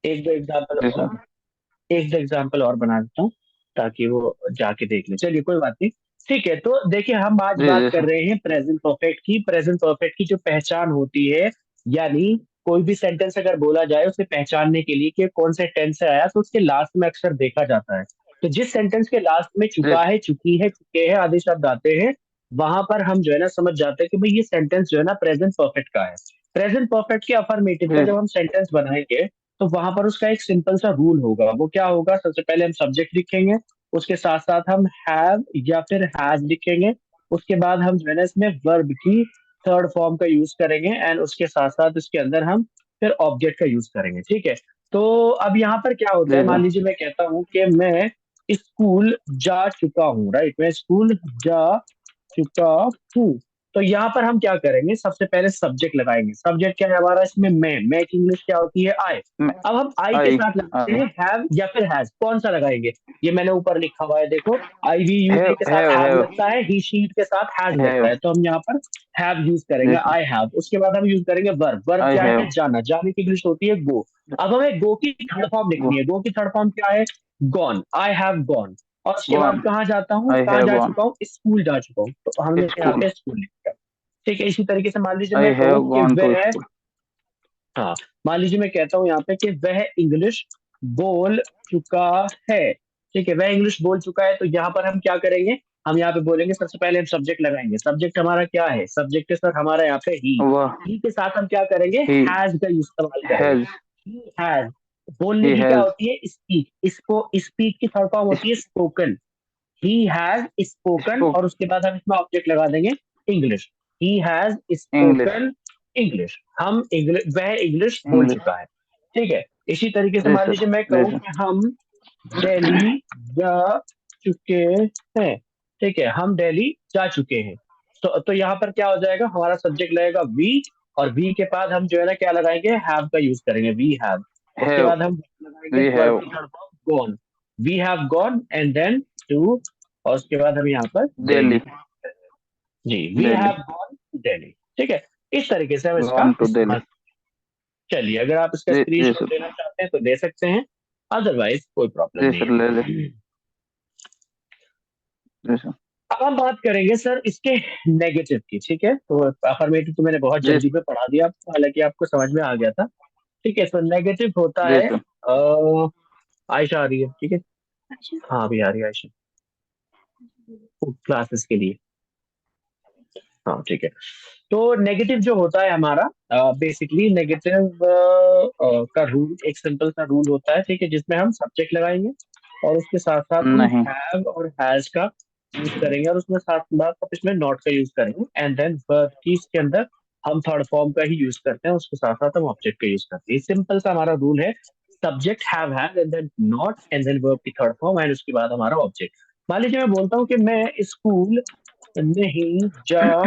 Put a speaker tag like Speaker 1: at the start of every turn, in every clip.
Speaker 1: एक दो एग्जाम्पल
Speaker 2: जी सर।
Speaker 1: और, एक दो एग्जाम्पल और बना देता हूँ ताकि वो जाके देख ले। चलिए कोई बात नहीं। ठीक है, तो देखिए हम आज
Speaker 2: जी
Speaker 1: बात
Speaker 2: जी
Speaker 1: कर
Speaker 2: सर।
Speaker 1: रहे हैं प्रेजेंट परफेक्ट की। प्रेजेंट परफेक्ट की जो पहचान होती है, यानी कोई भी सेंटेंस अगर बोला जाए उसे पहचानने के लिए कि कौन से टेंस से आया, तो उसके लास्ट में अक्सर देखा जाता है। तो जिस सेंटेंस के लास्ट में
Speaker 2: जी
Speaker 1: चुका है, चुकी है, चुके हैं आदि शब्द आते हैं, वहां पर हम जो है ना समझ जाते हैं कि भाई ये सेंटेंस जो है ना प्रेजेंट परफेक्ट का है। प्रेजेंट परफेक्ट के अफर्मेटिव का
Speaker 2: जी
Speaker 1: जब हम सेंटेंस बनाएंगे, तो वहां पर उसका एक सिंपल सा रूल होगा। वो क्या होगा? सबसे पहले हम सब्जेक्ट लिखेंगे, उसके साथ साथ हम हैव या फिर हैज लिखेंगे, उसके बाद हम जो है ना इसमें वर्ब की थर्ड फॉर्म का यूज करेंगे, एंड उसके साथ साथ इसके अंदर हम फिर ऑब्जेक्ट का यूज करेंगे। ठीक है। तो अब यहाँ पर क्या होता
Speaker 2: जी
Speaker 1: है, मान
Speaker 2: सर।
Speaker 1: लीजिए मैं कहता हूँ कि मैं स्कूल जा चुका हूँ, राइट, मैं स्कूल जा चुका हूँ। तो यहाँ पर हम क्या करेंगे, सबसे पहले सब्जेक्ट लगाएंगे। सब्जेक्ट क्या है हमारा इसमें? मैं की इंग्लिश क्या होती है? आई।
Speaker 2: मैं
Speaker 1: अब हम आई के
Speaker 2: आई
Speaker 1: साथ लगाते
Speaker 2: आई
Speaker 1: हैं हैव या फिर हैज, कौन सा लगाएंगे? ये मैंने ऊपर लिखा हुआ है देखो, आई वी यू ए के साथ हैव
Speaker 2: हैव
Speaker 1: लगता है, ही शीट के साथ हैज लगता
Speaker 2: हैव
Speaker 1: है, तो हम यहाँ पर हैव यूज
Speaker 2: जी
Speaker 1: करेंगे,
Speaker 2: सर।
Speaker 1: I have. उसके बाद हम यूज करेंगे वर्ब। वर्ब
Speaker 2: आई
Speaker 1: क्या है?
Speaker 2: हैव
Speaker 1: जाना। जाने की इंग्लिश होती है गो। अब हमें गो की थर्ड फॉर्म
Speaker 2: गो
Speaker 1: लिखनी है। गो की थर्ड फॉर्म क्या है? गॉन। I have gone. और उसके बाद
Speaker 2: गॉन
Speaker 1: कहाँ जाता हूँ,
Speaker 2: आई
Speaker 1: कहाँ
Speaker 2: हैव
Speaker 1: जा
Speaker 2: गॉन
Speaker 1: चुका हूँ? स्कूल जा चुका हूँ, तो हमने यहाँ
Speaker 2: स्कूल
Speaker 1: पे स्कूल लिखा। ठीक है। इसी तरीके से मान लीजिए
Speaker 2: आई
Speaker 1: मैं कहूँ
Speaker 2: हैव
Speaker 1: कि
Speaker 2: गॉन टू
Speaker 1: वह,
Speaker 2: स्कूल
Speaker 1: हाँ, मान लीजिए मैं कहता हूँ यहाँ पे कि वह इंग्लिश बोल चुका है। ठीक है, वह इंग्लिश बोल चुका है, तो यहाँ पर हम क्या करेंगे? हम यहाँ पे बोलेंगे, सबसे पहले हम सब्जेक्ट लगाएंगे। सब्जेक्ट हमारा क्या है? सब्जेक्ट है सर हमारा यहाँ पे ही।
Speaker 2: वह
Speaker 1: ही के साथ हम क्या करेंगे?
Speaker 2: ही
Speaker 1: हैज का इस्तेमाल करेंगे।
Speaker 2: Has
Speaker 1: he has. बोलने
Speaker 2: ही
Speaker 1: की क्या
Speaker 2: हैज
Speaker 1: होती है? स्पीक। इसको स्पीक की थर्ड फॉर्म होती है spoken. He has spoken,
Speaker 2: spoke
Speaker 1: और उसके बाद हम इसमें ऑब्जेक्ट लगा देंगे English. He has
Speaker 2: English
Speaker 1: spoken English. हम इंग्लिश, वह इंग्लिश बोल
Speaker 2: इंग्लिश
Speaker 1: चुका है। ठीक है। इसी तरीके से
Speaker 2: जी
Speaker 1: मान
Speaker 2: सर।
Speaker 1: लीजिए मैं
Speaker 2: जी
Speaker 1: कहूँ
Speaker 2: सर।
Speaker 1: कि हम दिल्ली जा चुके हैं। ठीक है, हम दिल्ली जा चुके हैं। तो यहाँ पर क्या हो जाएगा, हमारा सब्जेक्ट लगेगा वी, और वी के बाद हम जो है ना क्या लगाएंगे? हैव का यूज करेंगे, वी हैव। उसके
Speaker 2: हैव
Speaker 1: बाद हम लगाएंगे
Speaker 2: वी
Speaker 1: वर्ब
Speaker 2: हैव
Speaker 1: की third form gone. We have gone and then to, और उसके बाद हम यहाँ पर
Speaker 2: दिल्ली
Speaker 1: दिल्ली। जी, we
Speaker 2: Delhi
Speaker 1: have gone to Delhi. ठीक है। इस तरीके से हम इसका
Speaker 2: गॉन टू दिल्ली
Speaker 1: इस्तेमाल। चलिए, अगर आप इसका
Speaker 2: जी जी
Speaker 1: स्क्रीनशॉट
Speaker 2: सर।
Speaker 1: लेना चाहते हैं तो ले सकते हैं, अदरवाइज कोई प्रॉब्लम
Speaker 2: जी
Speaker 1: नहीं
Speaker 2: सर ले ले
Speaker 1: है।
Speaker 2: जी सर।
Speaker 1: अब हम बात करेंगे सर इसके नेगेटिव की। ठीक है, तो अफर्मेटिव तो मैंने बहुत
Speaker 2: जी
Speaker 1: जल्दी में पढ़ा दिया आपको, हालांकि आपको समझ में आ गया था। ठीक है, तो नेगेटिव होता
Speaker 2: जी
Speaker 1: है
Speaker 2: सर।
Speaker 1: आयशा आ रही है, ठीक है। हाँ, अभी आ रही है आयशा क्लासेस के लिए। हाँ ठीक है। तो नेगेटिव जो होता है हमारा, बेसिकली नेगेटिव का रूल एक सिंपल सा रूल होता है, ठीक है, जिसमें हम सब्जेक्ट लगाएंगे, और उसके साथ साथ हम
Speaker 2: नहीं
Speaker 1: हैव और हैज का यूज करेंगे, और उसमें साथ साथ इसमें नॉट का यूज करेंगे, एंड देन वर्ब की इसके अंदर हम थर्ड फॉर्म का ही यूज करते हैं, उसके साथ साथ हम ऑब्जेक्ट का यूज करते हैं। सिंपल सा हमारा रूल है, subject have has and then not and then verb की थर्ड फॉर्म, एंड उसके बाद हमारा ऑब्जेक्ट। मान लीजिए मैं बोलता हूँ कि मैं स्कूल नहीं जा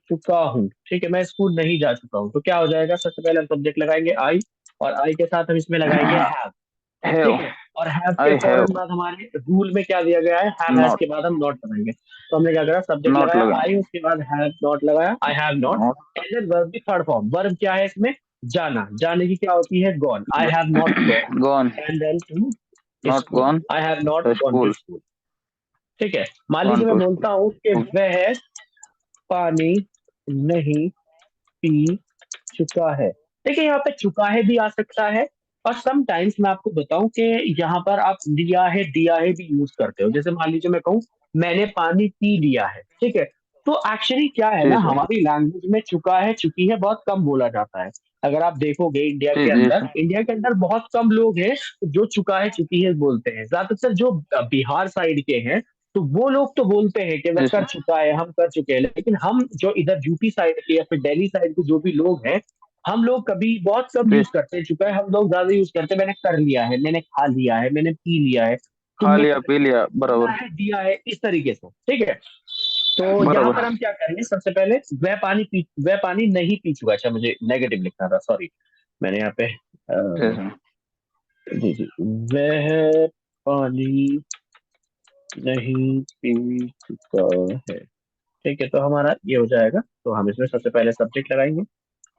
Speaker 1: चुका हूँ। ठीक है, मैं स्कूल नहीं जा चुका हूँ, तो क्या हो जाएगा? सबसे पहले हम सब्जेक्ट लगाएंगे आई, और आई के साथ हम इसमें लगाएंगे हैव।
Speaker 2: हैव
Speaker 1: ठीक है, और हैव के
Speaker 2: आई हैव
Speaker 1: फौरन बाद हमारे रूल में क्या दिया गया है? हैव हैज
Speaker 2: नॉट
Speaker 1: के बाद हम नॉट लगाएंगे। तो हमने क्या करा? सब्जेक्ट
Speaker 2: नॉट
Speaker 1: लगाया
Speaker 2: लगा
Speaker 1: आई, उसके बाद हैव नॉट लगाया, I have not,
Speaker 2: not
Speaker 1: and then verb की थर्ड फॉर्म। वर्ब क्या है इसमें? जाना। जाने की क्या होती है? Gone. I have not gone,
Speaker 2: gone
Speaker 1: and then to
Speaker 2: not
Speaker 1: school.
Speaker 2: Gone
Speaker 1: I have not
Speaker 2: to
Speaker 1: gone to
Speaker 2: school
Speaker 1: school. ठीक है, मान
Speaker 2: गॉन
Speaker 1: लीजिए मैं
Speaker 2: टू
Speaker 1: बोलता हूँ कि
Speaker 2: स्कूल
Speaker 1: वह पानी नहीं पी चुका है। देखिए, यहाँ पे चुका है भी आ सकता है, और समटाइम्स मैं आपको बताऊं कि यहाँ पर आप लिया है दिया है भी यूज करते हो। जैसे मान लीजिए मैं कहूँ मैंने पानी पी लिया है। ठीक है, तो एक्चुअली क्या है
Speaker 2: जी
Speaker 1: ना,
Speaker 2: सर।
Speaker 1: हमारी लैंग्वेज में चुका है चुकी है बहुत कम बोला जाता है। अगर आप देखोगे इंडिया
Speaker 2: जी
Speaker 1: के
Speaker 2: जी
Speaker 1: अंदर,
Speaker 2: सर।
Speaker 1: इंडिया के अंदर बहुत कम लोग हैं जो चुका है चुकी है बोलते हैं। ज्यादातर जो बिहार साइड के हैं, तो वो लोग तो बोलते हैं कि वह
Speaker 2: जी
Speaker 1: कर
Speaker 2: सर।
Speaker 1: चुका है, हम कर चुके हैं। लेकिन हम जो इधर यूपी साइड के या फिर दिल्ली साइड के जो भी लोग हैं, हम लोग कभी बहुत कम
Speaker 2: जी
Speaker 1: यूज करते हैं चुका है। हम लोग ज्यादा यूज करते हैं मैंने कर लिया है, मैंने खा लिया है, मैंने पी लिया है,
Speaker 2: खा
Speaker 1: तुमने
Speaker 2: लिया पी लिया
Speaker 1: दिया
Speaker 2: बराबर
Speaker 1: है दिया है, इस तरीके से। ठीक है, तो यहाँ पर
Speaker 2: बराबर।
Speaker 1: हम क्या करेंगे? सबसे पहले वह पानी नहीं पी चुका। अच्छा, मुझे नेगेटिव लिखना था, सॉरी। मैंने यहाँ पे
Speaker 2: जी सर।
Speaker 1: जी जी, वह पानी नहीं पी चुका है। ठीक है, तो हमारा ये हो जाएगा। तो हम इसमें सबसे पहले सब्जेक्ट लगाएंगे,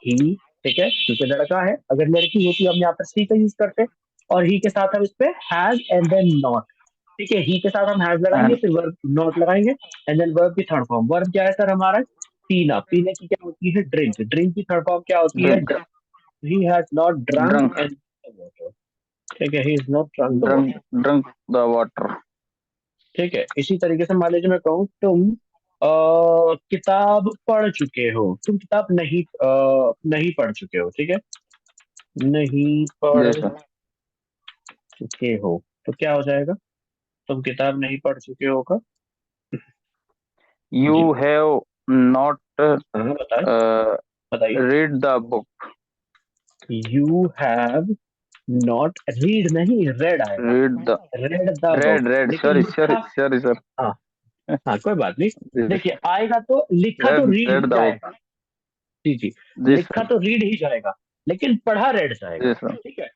Speaker 1: ही, ठीक है, क्योंकि लड़का है। अगर लड़की होती हम यहाँ पर सी का यूज करते, और ही के साथ हम इस पे हैज एंड देन नॉट। ठीक है, ही के साथ हम हैज लगाएंगे, फिर वर्ब नॉट लगाएंगे, एंड देन वर्ब की थर्ड फॉर्म। वर्ब क्या है सर हमारा? पीना। पीने की क्या होती है? ड्रिंक। ड्रिंक की थर्ड फॉर्म क्या होती है?
Speaker 2: Drink,
Speaker 1: he has not drunk
Speaker 2: drunk,
Speaker 1: and water. ठीक है, he is not drunk the
Speaker 2: drunk,
Speaker 1: water.
Speaker 2: Drunk the water.
Speaker 1: ठीक है, इसी तरीके से मान लीजिए मैं कहूँ तुम किताब पढ़ चुके हो, तुम किताब नहीं पढ़ चुके हो। ठीक है, नहीं
Speaker 2: जी
Speaker 1: पढ़
Speaker 2: सर।
Speaker 1: चुके हो, तो क्या हो जाएगा? तुम किताब नहीं पढ़ चुके हो का।
Speaker 2: यू
Speaker 1: जी,
Speaker 2: हैव नॉट
Speaker 1: हाँ बताइए, बताइए।
Speaker 2: Read the book.
Speaker 1: You have not read, नहीं रेड आएगा।
Speaker 2: Read the,
Speaker 1: read the book.
Speaker 2: Red, red,
Speaker 1: लेकिन
Speaker 2: सॉरी, सॉरी,
Speaker 1: लिखा,
Speaker 2: सॉरी सर।
Speaker 1: हाँ, हाँ कोई बात नहीं।
Speaker 2: जी जी।
Speaker 1: देखिए आएगा तो लिखा तो
Speaker 2: red,
Speaker 1: read
Speaker 2: red
Speaker 1: he
Speaker 2: the book.
Speaker 1: जाएगा। जी जी,
Speaker 2: जी
Speaker 1: लिखा
Speaker 2: सर।
Speaker 1: तो रीड ही जाएगा, लेकिन पढ़ा रेड जाएगा।
Speaker 2: जी सर।
Speaker 1: ठीक है,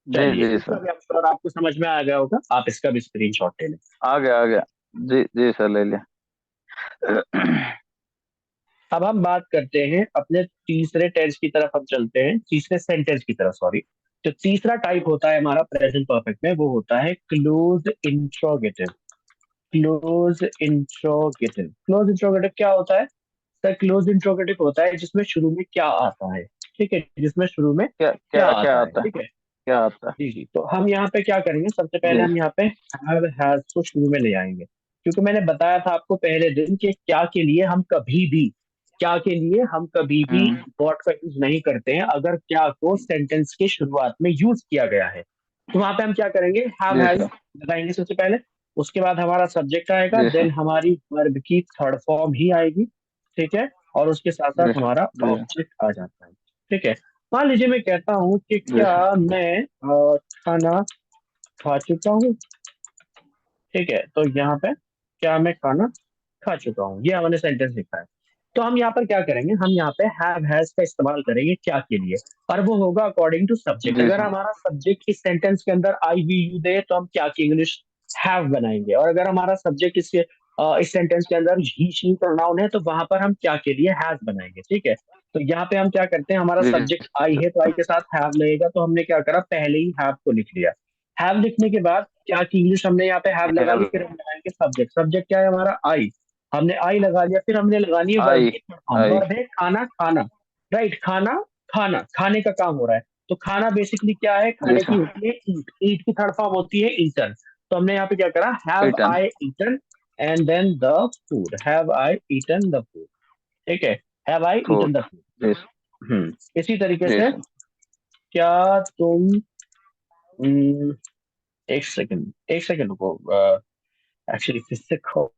Speaker 2: जी
Speaker 1: चलिए
Speaker 2: जी
Speaker 1: इसका
Speaker 2: सर।
Speaker 1: भी आंसर आपको समझ में आ गया होगा, आप इसका भी स्क्रीनशॉट ले लें।
Speaker 2: आ गया, आ गया। जी जी सर, ले लिया।
Speaker 1: अब हम बात करते हैं अपने तीसरे टेंस की तरफ, हम चलते हैं तीसरे सेंटेंस की तरफ, सॉरी। जो तीसरा टाइप होता है हमारा प्रेजेंट परफेक्ट में, वो होता है close interrogative. Close interrogative. Close interrogative क्या होता है सर? क्लोज इंट्रोगेटिव होता है जिसमें शुरू में क्या आता है। ठीक है, जिसमें शुरू में
Speaker 2: क्या
Speaker 1: क्या
Speaker 2: क्या क्या
Speaker 1: आता है।
Speaker 2: आता है?
Speaker 1: ठीक है,
Speaker 2: क्या आता है?
Speaker 1: जी जी, तो हम यहाँ पे क्या करेंगे, सबसे पहले
Speaker 2: जी।
Speaker 1: हम यहाँ पे हैव हैज को शुरू में ले आएंगे, क्योंकि मैंने बताया था आपको पहले दिन कि क्या के लिए हम कभी भी, क्या के लिए हम कभी भी
Speaker 2: हम्म।
Speaker 1: गॉट का यूज नहीं करते हैं अगर क्या को सेंटेंस के शुरुआत में यूज किया गया है। तो वहां पे हम क्या करेंगे, हैव
Speaker 2: जी
Speaker 1: हैज
Speaker 2: सर।
Speaker 1: लगाएंगे सबसे पहले। उसके बाद हमारा सब्जेक्ट आएगा,
Speaker 2: जी सर।
Speaker 1: देन हमारी वर्ब की थर्ड फॉर्म ही आएगी। ठीक है, और उसके साथ साथ
Speaker 2: जी सर।
Speaker 1: हमारा
Speaker 2: जी।
Speaker 1: ऑब्जेक्ट आ जाता है। ठीक है, मान लीजिए मैं कहता हूँ कि
Speaker 2: जी
Speaker 1: क्या
Speaker 2: सर।
Speaker 1: मैं खाना खा चुका हूँ। ठीक है, तो यहाँ पे क्या मैं खाना खा चुका हूँ, ये हमने सेंटेंस लिखा है। तो हम यहाँ पर क्या करेंगे, हम यहाँ पे हैव हैज का इस्तेमाल करेंगे क्या के लिए, और वो होगा अकॉर्डिंग टू सब्जेक्ट।
Speaker 2: जी
Speaker 1: अगर
Speaker 2: सर।
Speaker 1: हमारा सब्जेक्ट इस सेंटेंस के अंदर आई वी यू दे, तो हम क्या की इंग्लिश हैव बनाएंगे, और अगर हमारा सब्जेक्ट इस सेंटेंस के अंदर ही शी प्रोनाउन है, तो वहां पर हम क्या के लिए हैज बनाएंगे। ठीक है, तो यहाँ पे हम क्या करते हैं, हमारा
Speaker 2: जी
Speaker 1: सब्जेक्ट आई है तो आई के साथ हैव लगेगा, तो हमने क्या करा, पहले ही हैव को लिख लिया। हैव लिखने के बाद क्या की इंग्लिश हमने यहाँ पे हैव लगा ली,
Speaker 2: हैव।
Speaker 1: फिर हम लगाएंगे सब्जेक्ट। सब्जेक्ट क्या है हमारा? आई। हमने आई लगा लिया, फिर हमने लगानी है वर्ब
Speaker 2: आई।
Speaker 1: की फॉर्म।
Speaker 2: आई।
Speaker 1: वर्ब है खाना खाना। राइट, खाना खाना, खाने का काम हो रहा है। तो खाना बेसिकली क्या है?
Speaker 2: जी
Speaker 1: खाने की
Speaker 2: सर।
Speaker 1: होती है ईट। ईट की थर्ड फॉर्म होती है ईटन। तो हमने यहाँ पे क्या करा, have
Speaker 2: eaten.
Speaker 1: I eaten and then the food. Have I eaten the food. ठीक है, have I eaten the
Speaker 2: food.
Speaker 1: Food.
Speaker 2: जी सर।
Speaker 1: इसी तरीके
Speaker 2: जी
Speaker 1: से
Speaker 2: सर।
Speaker 1: क्या तुम, हम्म, एक सेकंड रुको, एक्चुअली फिजिक्स हो।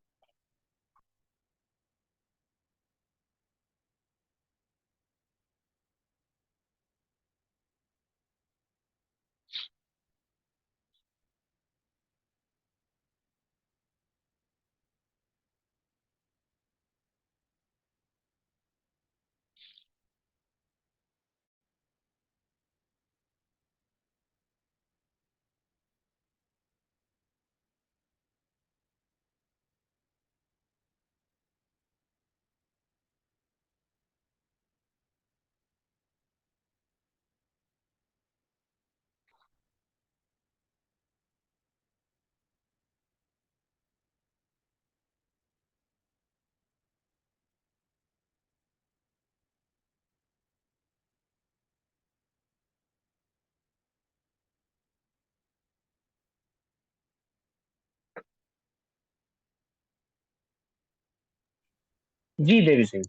Speaker 1: जी देवी सिंह,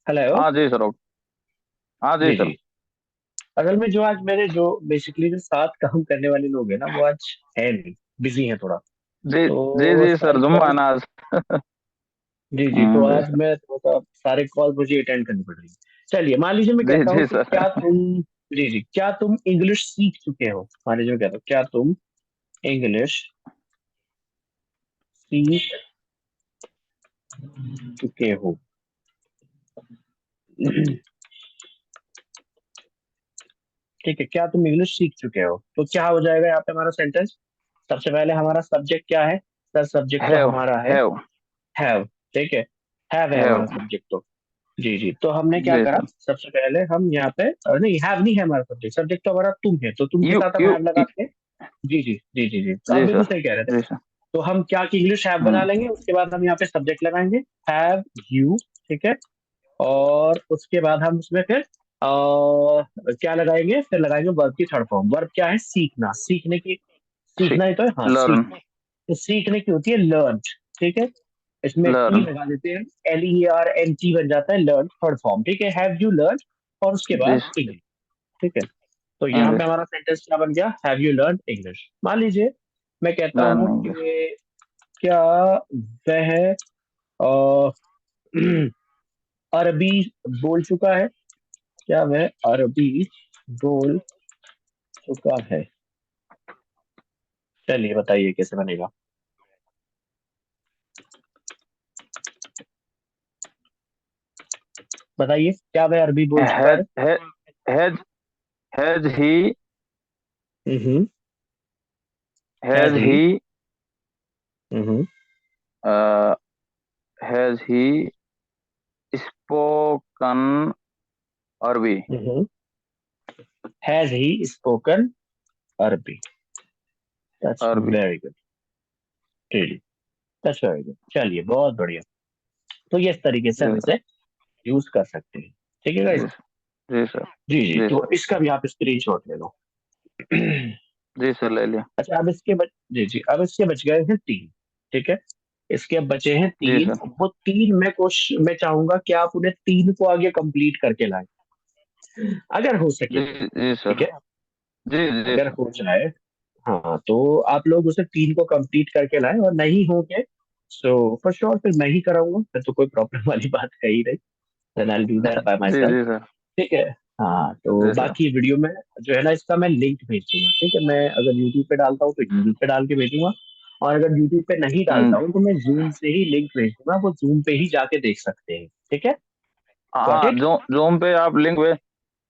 Speaker 1: हेलो।
Speaker 2: हाँ जी सर, ओके। हाँ जी
Speaker 1: जी
Speaker 2: सर।
Speaker 1: जी, असल में जो आज मेरे जो बेसिकली जो साथ काम करने वाले लोग हैं ना, वो आज है नहीं, बिजी हैं थोड़ा।
Speaker 2: जी जी
Speaker 1: तो
Speaker 2: जी सर,
Speaker 1: सारी
Speaker 2: जुम्मा
Speaker 1: कॉल,
Speaker 2: नाज।
Speaker 1: जी जी, तो
Speaker 2: जी
Speaker 1: आज मैं थोड़ा सा सारे कॉल मुझे अटेंड करनी पड़ रही है। चलिए मान लीजिए मैं
Speaker 2: जी
Speaker 1: कहता हूँ
Speaker 2: जी
Speaker 1: कि
Speaker 2: सर।
Speaker 1: क्या तुम, जी जी, क्या तुम इंग्लिश सीख चुके हो। मान लीजिए मैं कहता हूँ क्या तुम इंग्लिश सीख चुके हो। ठीक है, क्या तुम इंग्लिश सीख चुके हो, तो क्या हो जाएगा यहाँ पे हमारा सेंटेंस? सबसे पहले हमारा सब्जेक्ट क्या है सर? सब्जेक्ट तो
Speaker 2: हैव।
Speaker 1: हमारा है
Speaker 2: हैव।
Speaker 1: हैव। ठीक है, हैव है
Speaker 2: हैव।
Speaker 1: हमारा सब्जेक्ट तो। जी जी, तो हमने क्या
Speaker 2: जी
Speaker 1: करा,
Speaker 2: सर।
Speaker 1: सबसे पहले हम यहाँ पे नहीं हैव नहीं है हमारा सब्जेक्ट, सब्जेक्ट तो हमारा तुम है, तो तुम के
Speaker 2: यू
Speaker 1: साथ हम
Speaker 2: यू
Speaker 1: हैव लगाते हैं। जी जी जी जी जी, तो आप
Speaker 2: जी
Speaker 1: बिल्कुल
Speaker 2: सर।
Speaker 1: सही कह रहे थे।
Speaker 2: जी सर।
Speaker 1: तो हम क्या की इंग्लिश हैव बना
Speaker 2: हम्म।
Speaker 1: लेंगे, उसके बाद हम यहाँ पे सब्जेक्ट लगाएंगे हैव यू, ठीक है। और उसके बाद हम उसमें फिर क्या लगाएंगे, फिर लगाएंगे वर्ब की थर्ड फॉर्म। वर्ब क्या है, सीखना, सीखने की, सीखना ही तो है, हाँ
Speaker 2: लर्न।
Speaker 1: सीखना। तो सीखने की होती है लर्न, ठीक है। इसमें टी
Speaker 2: लर्न।
Speaker 1: लगा देते हैं, LEARN T बन जाता है लर्न थर्ड फॉर्म, ठीक है। हैव यू लर्न और उसके
Speaker 2: जी
Speaker 1: बाद इंग्लिश, ठीक है। तो यहाँ पे
Speaker 2: इंग्लिश।
Speaker 1: हमारा सेंटेंस क्या बन गया, हैव यू लर्न इंग्लिश। मान लीजिए मैं कहता
Speaker 2: लर्न
Speaker 1: हूँ
Speaker 2: इंग्लिश।
Speaker 1: कि क्या वह अ, अरबी बोल चुका है, क्या वह अरबी बोल चुका है। चलिए बताइए कैसे बनेगा। बताइए क्या वह अरबी बोल चुका
Speaker 2: हैज
Speaker 1: है।
Speaker 2: Has has he
Speaker 1: hmm. Has
Speaker 2: has
Speaker 1: he.
Speaker 2: He
Speaker 1: hmm.
Speaker 2: Has he spoken अरबी।
Speaker 1: हैज ही स्पोकन अरबी। दैट्स
Speaker 2: अरबी।
Speaker 1: Very good, really, that's very good. चलिए बहुत बढ़िया। तो ये इस तरीके से
Speaker 2: जी
Speaker 1: हम
Speaker 2: सर।
Speaker 1: इसे यूज कर सकते हैं, ठीक है
Speaker 2: जी
Speaker 1: गाइस।
Speaker 2: सर। जी सर।
Speaker 1: जी जी,
Speaker 2: जी
Speaker 1: तो
Speaker 2: सर।
Speaker 1: इसका भी आप स्क्रीनशॉट ले लो।
Speaker 2: जी सर ले लिया।
Speaker 1: अच्छा, अब इसके बच जी जी, अब इसके बच गए हैं तीन, ठीक है। इसके अब बचे हैं
Speaker 2: जी
Speaker 1: तीन।
Speaker 2: सर।
Speaker 1: वो तीन मैं चाहूंगा कि आप उन्हें तीन को आगे कंप्लीट करके लाएं, अगर हो सके
Speaker 2: जी
Speaker 1: तो,
Speaker 2: जी
Speaker 1: ठीक
Speaker 2: सर।
Speaker 1: है।
Speaker 2: जी जी
Speaker 1: अगर
Speaker 2: सर।
Speaker 1: हो जाए, हाँ, तो आप लोग उसे तीन को कंप्लीट करके लाएं, और नहीं हो गए सो फॉर श्योर फिर मैं ही कराऊंगा, फिर तो कोई प्रॉब्लम वाली बात है ही नहीं। Then I do that by my
Speaker 2: जी
Speaker 1: सेल्फ,
Speaker 2: जी सर।
Speaker 1: ठीक है। हाँ, तो
Speaker 2: जी सर।
Speaker 1: बाकी वीडियो में जो है ना, इसका मैं लिंक भेज दूंगा, ठीक है। मैं अगर यूट्यूब पे डालता हूँ तो यूट्यूब पे डाल के भेजूंगा, और अगर यूट्यूब पे नहीं डालता हूँ तो मैं जूम से ही लिंक भेज दूंगा, वो जूम पे ही जाके देख सकते हैं, ठीक है। गॉट
Speaker 2: हाँ
Speaker 1: इट।
Speaker 2: जो जूम पे आप लिंक भेज।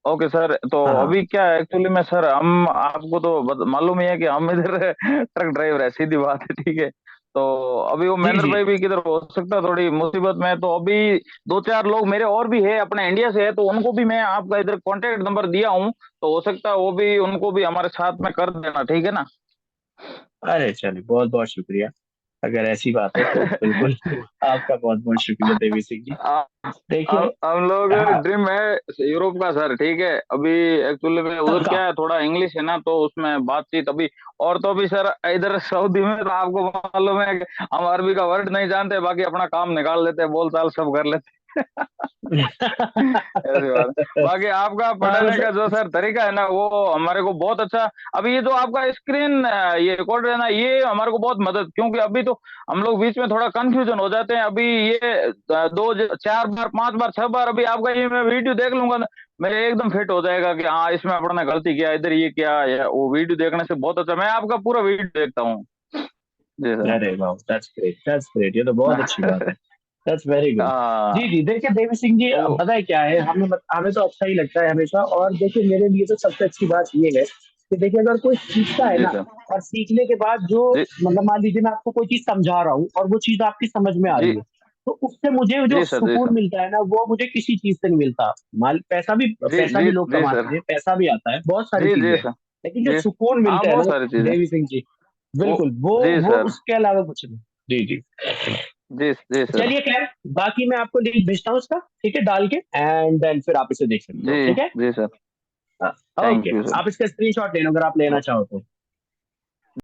Speaker 2: ओके सर, तो
Speaker 1: हाँ हाँ।
Speaker 2: अभी क्या है एक्चुअली में सर, हम आपको तो मालूम ही है कि हम इधर ट्रक ड्राइवर है, सीधी बात है, ठीक है। तो अभी वो
Speaker 1: जी
Speaker 2: महेंद्र
Speaker 1: जी।
Speaker 2: भाई भी किधर हो सकता है थोड़ी मुसीबत में है, तो अभी दो चार लोग मेरे और भी है अपने इंडिया से है, तो उनको भी मैं आपका इधर कांटेक्ट नंबर दिया हूँ, तो हो सकता है वो भी उनको भी हमारे साथ में कर देना, ठीक है ना।
Speaker 1: अरे चलिए, बहुत बहुत शुक्रिया। अगर ऐसी बात है तो बिल्कुल आपका बहुत बहुत शुक्रिया देवी सिंह जी।
Speaker 2: आ-
Speaker 1: देखिए,
Speaker 2: हम लोग
Speaker 1: हाँ,
Speaker 2: ड्रीम है यूरोप का सर, ठीक है। अभी एक्चुअली में उधर
Speaker 1: सबका।
Speaker 2: क्या है, थोड़ा इंग्लिश है ना, तो उसमें बातचीत अभी। और तो अभी सर इधर सऊदी में तो आपको मालूम है कि हम अरबी का वर्ड नहीं जानते, बाकी अपना काम निकाल लेते हैं, बोल चाल सब कर लेते हैं। ऐसी बात है। बाकी आपका
Speaker 1: हाँ,
Speaker 2: पढ़ाने
Speaker 1: वैसे
Speaker 2: का जो सर तरीका है ना, वो हमारे को बहुत अच्छा। अभी ये जो आपका स्क्रीन ये रिकॉर्ड है ना, ये हमारे को बहुत मदद, क्योंकि अभी तो हम लोग बीच में थोड़ा कंफ्यूजन हो जाते हैं। अभी ये चार बार पांच बार छह बार अभी आपका ये मैं वीडियो देख लूंगा ना, मेरे एकदम फिट हो जाएगा कि हाँ इसमें अपना गलती किया, इधर ये किया, या वो वीडियो देखने से बहुत अच्छा, मैं आपका पूरा वीडियो देखता हूँ। जी सर।
Speaker 1: अरे वाह, दैट्स ग्रेट, दैट्स ग्रेट, ये तो बहुत अच्छी बात है। That's very good. जी
Speaker 2: हाँ
Speaker 1: जी, देखिए देवी सिंह जी, अब
Speaker 2: तो
Speaker 1: पता है क्या है, हमें तो अच्छा ही लगता है हमेशा। और देखिए मेरे लिए तो सबसे अच्छी बात ये है कि देखिए अगर कोई सीखता है
Speaker 2: जी
Speaker 1: ना,
Speaker 2: सर।
Speaker 1: और सीखने के बाद जो,
Speaker 2: जी
Speaker 1: मतलब मान लीजिए मैं आपको कोई चीज समझा रहा हूँ और वो चीज आपकी समझ में आ
Speaker 2: जी
Speaker 1: रही है, तो उससे मुझे जो
Speaker 2: जी सर। जी
Speaker 1: सुकून
Speaker 2: सर।
Speaker 1: मिलता है ना, वो मुझे किसी चीज से नहीं मिलता। माल
Speaker 2: जी
Speaker 1: पैसा
Speaker 2: जी
Speaker 1: भी लोग
Speaker 2: जी सर।
Speaker 1: कमाते हैं, पैसा भी आता है, बहुत सारी
Speaker 2: जी
Speaker 1: चीजें
Speaker 2: जी
Speaker 1: हैं,
Speaker 2: सर।
Speaker 1: लेकिन जो
Speaker 2: जी
Speaker 1: सुकून
Speaker 2: हाँ
Speaker 1: मिलता है
Speaker 2: बहुत
Speaker 1: ना
Speaker 2: सारी चीजें।
Speaker 1: देवी सिंह जी,
Speaker 2: वो
Speaker 1: बिल्कुल
Speaker 2: जी
Speaker 1: वो
Speaker 2: सर।
Speaker 1: उसके अलावा कुछ नहीं। जी जी।
Speaker 2: जी जी सर।
Speaker 1: चलिए खैर, बाकी मैं आपको लिंक भेजता हूँ उसका, ठीक है, डाल के, एंड देन फिर आप इसे देख सकते
Speaker 2: जी
Speaker 1: हो, ठीक है।
Speaker 2: जी sir.
Speaker 1: Okay,
Speaker 2: thank you sir.
Speaker 1: आप इसका स्क्रीनशॉट ले लो अगर आप लेना चाहो तो।